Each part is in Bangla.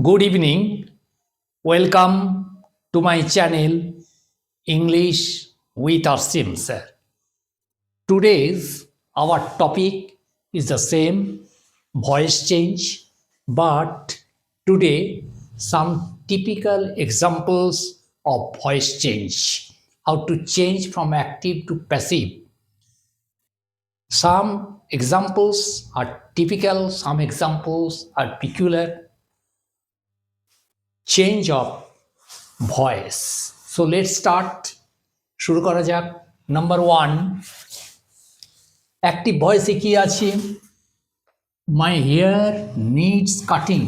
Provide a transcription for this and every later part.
Good evening. Welcome to my channel English with Arsim sir. Today's our topic is the same voice change, but today some typical examples of voice change. How to change from active to passive. Some examples are typical, some examples are peculiar. Change of voice. So let's start. শুরু করা যাক। নাম্বার 1, অ্যাক্টিভ ভয়েসে কি আছে? My hair needs cutting.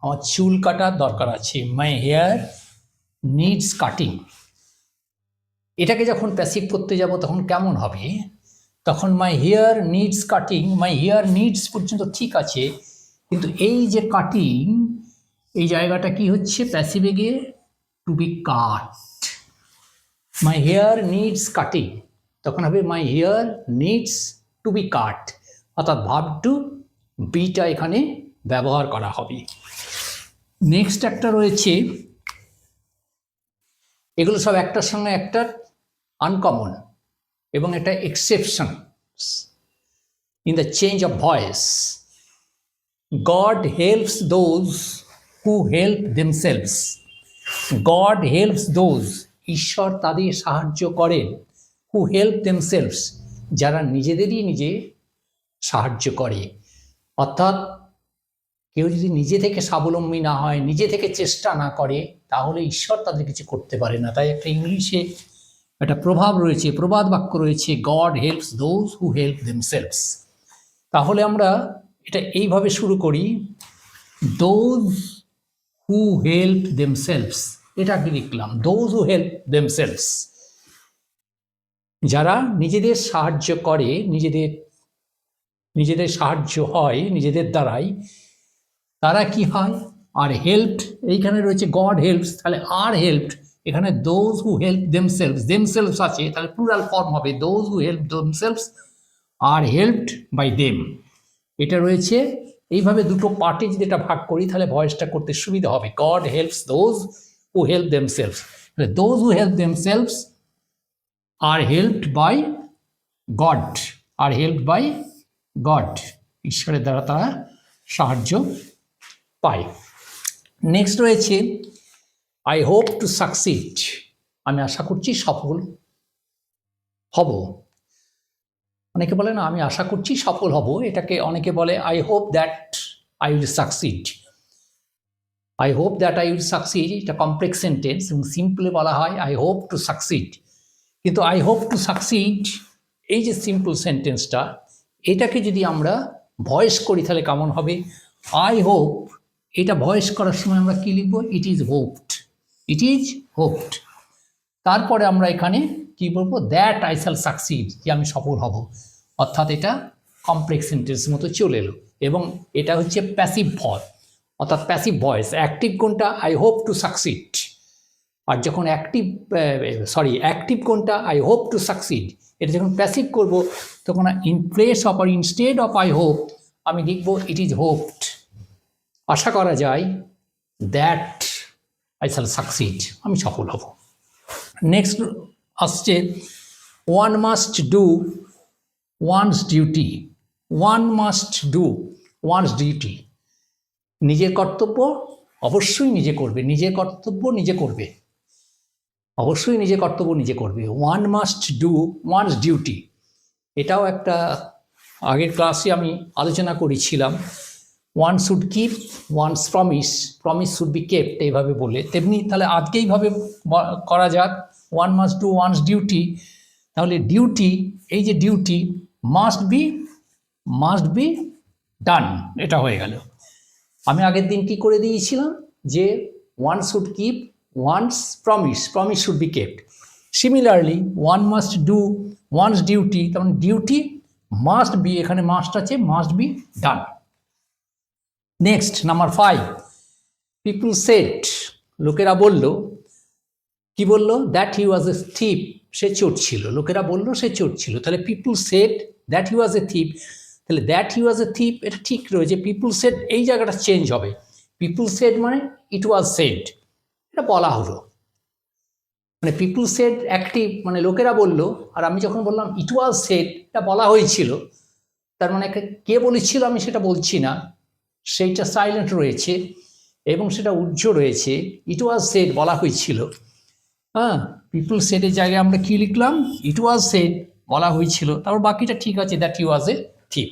আমার চুল কাটার দরকার আছে। My hair needs cutting. এটাকে যখন প্যাসিভ করতে যাব তখন কেমন হবে? তখন my hair needs cutting, my hair needs পর্যন্ত ঠিক আছে, কিন্তু এই যে কাটিং, এই জায়গাটা কি হচ্ছে প্যাসিভে গিয়ে? To be cut. My hair needs cutting, তখন হবে my hair needs to be cut, অর্থাৎ ভার্ব টু বিটা এখানে ব্যবহার করা হবে। নেক্সট একটা রয়েছে, এগুলো সব একটার সঙ্গে একটা আনকমন এবং এটা exception in the change of voice. God helps those who help themselves. God helps those, ঈশ্বর তাদের সাহায্য করেন, who help themselves, যারা নিজে সাহায্য করে। অর্থাৎ কেউ যদি নিজে থেকে স্বাবলম্বী না হয়, নিজে থেকে চেষ্টা না করে, তাহলে ঈশ্বর তাদের কিছু করতে পারে না। তাই একটা ইংলিশে একটা প্রভাব রয়েছে, প্রবাদ বাক্য রয়েছে, god helps those who help themselves. তাহলে আমরা এটা এইভাবে শুরু করি, দোজ who help themselves, এটাকে লিখলাম those who help themselves, যারা নিজেদের সাহায্য করে, নিজেদের সাহায্য হয় নিজেদের দ্বারাই, তারা কি হয়? আর হেল্পড, এইখানে রয়েছে গড হেল্পস, তাহলে আর হেল্পড, এখানে those who help themselves আছে, তাহলে প্লুরাল ফর্ম হবে those who help themselves are helped by them। এটা রয়েছে। এইভাবে দুটো পার্টে যদি এটা ভাগ করি তাহলে ভয়েসটা করতে সুবিধা হবে। God helps those who help themselves, those who help themselves are helped by God, are helped by God, ঈশ্বরের দ্বারা তারা সাহায্য পায়। নেক্সট রয়েছে, আই হোপ টু সাকসিড, আমি আশা করছি সফল হব। অনেকে বলে না আমি আশা করছি সফল হব, এটাকে অনেকে বলে I hope that I will succeed. I hope that I will succeed, এটা কমপ্লেক্স সেন্টেন্স এবং সিম্পলে বলা হয় আই হোপ টু সাকসিড। কিন্তু আই হোপ টু সাকসিড এই যে সিম্পল সেন্টেন্সটা, এটাকে যদি আমরা ভয়েস করি তাহলে কেমন হবে? আই হোপ, এটা ভয়েস করার সময় আমরা কি লিখবো? ইট is hopped, it is hoped. তারপরে আমরা এখানে কি বলবো? দ্যাট আই শ্যাল সাকসিড, যে আমি সফল হব। অর্থাৎ এটা কমপ্লেক্স সেন্টেন্স মতো চলে এলো এবং এটা হচ্ছে প্যাসিভ ফর্ম, অর্থাৎ প্যাসিভ ভয়েস। অ্যাক্টিভ কোনটা? I hope to succeed. আর যখন অ্যাক্টিভ কোনটা? I hope to succeed. এটা যখন প্যাসিভ করব তখন ইন প্লেস অফ আর ইনস্টেড অফ আই হোপ আমি লিখব ইট ইজ হোপড। আশা করা যায় দ্যাট আই শ্যাল সাকসিড, আমি সফল হব। নেক্সট আসছে, one must do one's duty. One must do one's duty, নিজের কর্তব্য অবশ্যই নিজে করবে, নিজের কর্তব্য নিজে করবে, অবশ্যই নিজের কর্তব্য নিজে করবে। One must do one's duty, এটাও একটা আগের ক্লাসে আমি আলোচনা করেছিলাম। One should keep one's promise, promise should be kept, এইভাবে বলে। তেমনি তাহলে আজকে এইভাবে করা যাক, one must do one's duty. তাহলে ডিউটি, এই যে ডিউটি, মাস্ট বি ডান, এটা হয়ে গেল। আমি আগের দিন কি করে দিয়েছিলাম যে one should keep one's promise, promise should be kept. Similarly one must do one's duty, তখন ডিউটি মাস্ট বি, এখানে মাস্ট আছে, must be done. Next number 5, people said, লোকেরা বলল, কি বলল? দ্যাট হি ওয়াজ এ থিপ, সে চোর ছিল। লোকেরা বলল সে চোর ছিল, তাহলে people said that he was a থিপ, তাহলে দ্যাট হি ওয়াজ এ থিপ এটা ঠিক রয়েছে। পিপল সেড এই জায়গাটা চেঞ্জ হবে, পিপুল সেড মানে ইট ওয়াজ সেড, এটা বলা হলো। মানে পিপুল সেড অ্যাক্টিভ মানে লোকেরা বলল, আর আমি যখন বললাম ইট ওয়াজ সেড এটা বলা হয়েছিল, তার মানে কে বলেছিল আমি সেটা বলছি না, সেইটা সাইলেন্ট রয়েছে এবং সেটা উজ্জ্বল রয়েছে। ইট ওয়াজ সেড বলা হয়েছিল, হ্যাঁ। পিপুল সেডের জায়গায় আমরা কি লিখলাম, ইট ওয়াজ সেড বলা হয়েছিল, তারপর বাকিটা ঠিক আছে, দ্যাট হি ওয়াজ এ থিপ।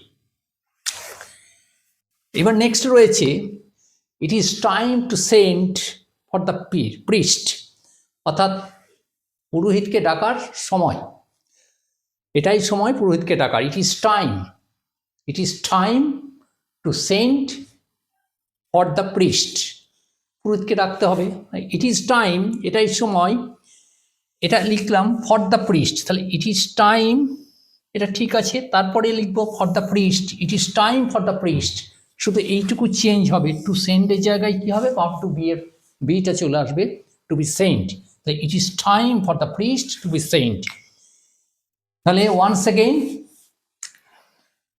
এবার নেক্সট রয়েছে it is time to send for the priest, অর্থাৎ পুরোহিতকে ডাকার সময়, এটাই সময় পুরোহিতকে ডাকার। It is time to send for the priest, পুরোহিতকে ডাকতে হবে। ইট ইজ টাইম এটাই সময়, এটা লিখলাম ফর দ্য প্রিস্ট, তাহলে ইট ইজ টাইম এটা ঠিক আছে, তারপরে লিখবো for the priest, it is time for the priest, শুধু এইটুকু চেঞ্জ হবে, টু সেন্ডের জায়গায় কী হবে, ভার্ব টু বি এর বিটা চলে আসবে, টু বি সেন্ট, তাই it is time for the priest to be sent. তাহলে once again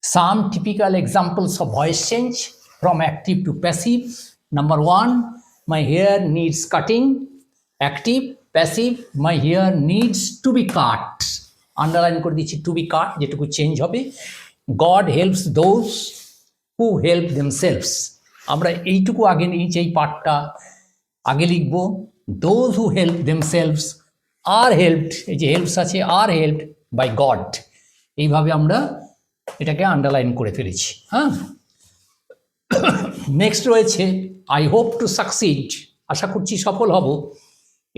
some typical examples of voice change from active to passive. Number 1, my hair needs cutting. Active, passive, my hair needs to be cut. Underline করে দিচ্ছি to be cut, যেটুকু চেঞ্জ হবে। God helps those who help themselves. আমরা এইটুকু আগে নিয়েছি, এই পার্টটা আগে লিখব। Those who help themselves are helped, এই যে হেল্পস আছে, are helped by God, এইভাবে আমরা এটাকে আন্ডারলাইন করে ফেলেছি, হ্যাঁ। নেক্সট রয়েছে আই হোপ টু সাকসিড, আশা করছি সফল হব,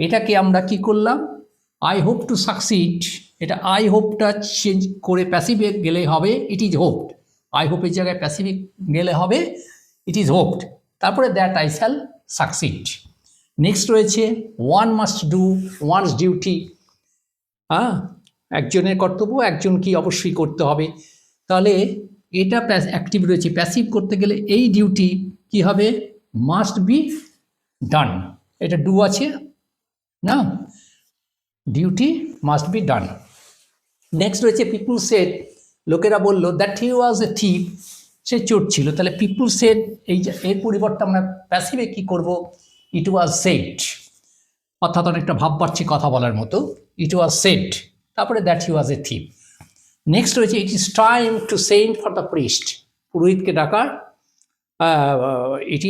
এটাকে আমরা কি করলাম, আই হোপ টু সাকসিড, এটা আই হোপটা চেঞ্জ করে প্যাসিভে গেলে হবে ইট ইজ হোপড, আই হোপের জায়গায় প্যাসিভে গেলে হবে ইট ইজ হোপড, তারপরে that I shall succeed. Next রয়েছে one must do one's duty, হ্যাঁ, একজনের কর্তব্য একজন কি অবশ্যই করতে হবে, তাহলে এটা অ্যাক্টিভ রয়েছে। প্যাসিভ করতে গেলে এই ডিউটি কি হবে, মাস্ট বি ডান, এটা ডু আছে না, duty must be done. Next রয়েছে পিপুল সেড, লোকেরা বলল দ্যাট হি ওয়াজ এ থিপ, সে চোর ছিল, তাহলে পিপুল সেড এই এর পরিবর্তে আমরা প্যাসিভে কি করব, ইট ওয়াজ সেড, অর্থাৎ অনেকটা ভাব পাচ্ছি কথা বলার মতো, ইট ওয়াজ সেড, তারপরে that he was a thief. Next রয়েছে it is time to send for the priest, পুরোহিতকে ডাকার, it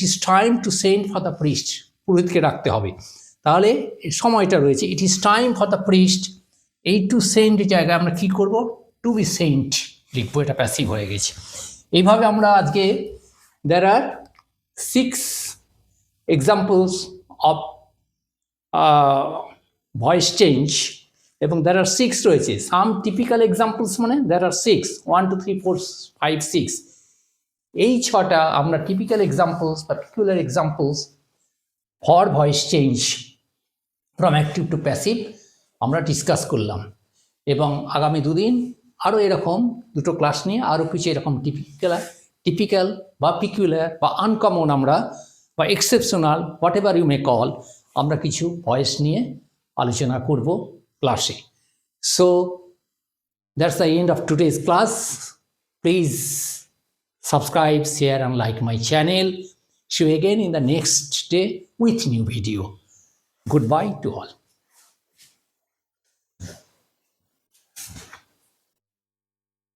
is time to send for the priest, পুরোহিতকে ডাকতে হবে, তাহলে সময়টা রয়েছে it is time for the priest, এই টু সেন্ডের জায়গায় আমরা কী করব, টু বি সেন্ট লিখবো, এটা প্যাসিভ হয়ে গেছে। এইভাবে আমরা আজকে there are 6 examples of voice change এবং there are 6 রয়েছে। some typical examples মানে there are 6, 1 2 3 4 5 6, এই 6টা আমরা typical examples বা peculiar examples for voice change from active to passive আমরা ডিসকাস করলাম, এবং আগামী 2 দিন আরও এরকম 2টো ক্লাস নিয়ে আরও কিছু এরকম টিপিক্যাল বা পিকুলার বা আনকমন আমরা বা exceptional whatever you may call, আমরা কিছু ভয়েস নিয়ে আলোচনা করব ক্লাসে। So that's the end of today's class. Please subscribe, share and like my channel. See you again in the next day with new video. Goodbye to all.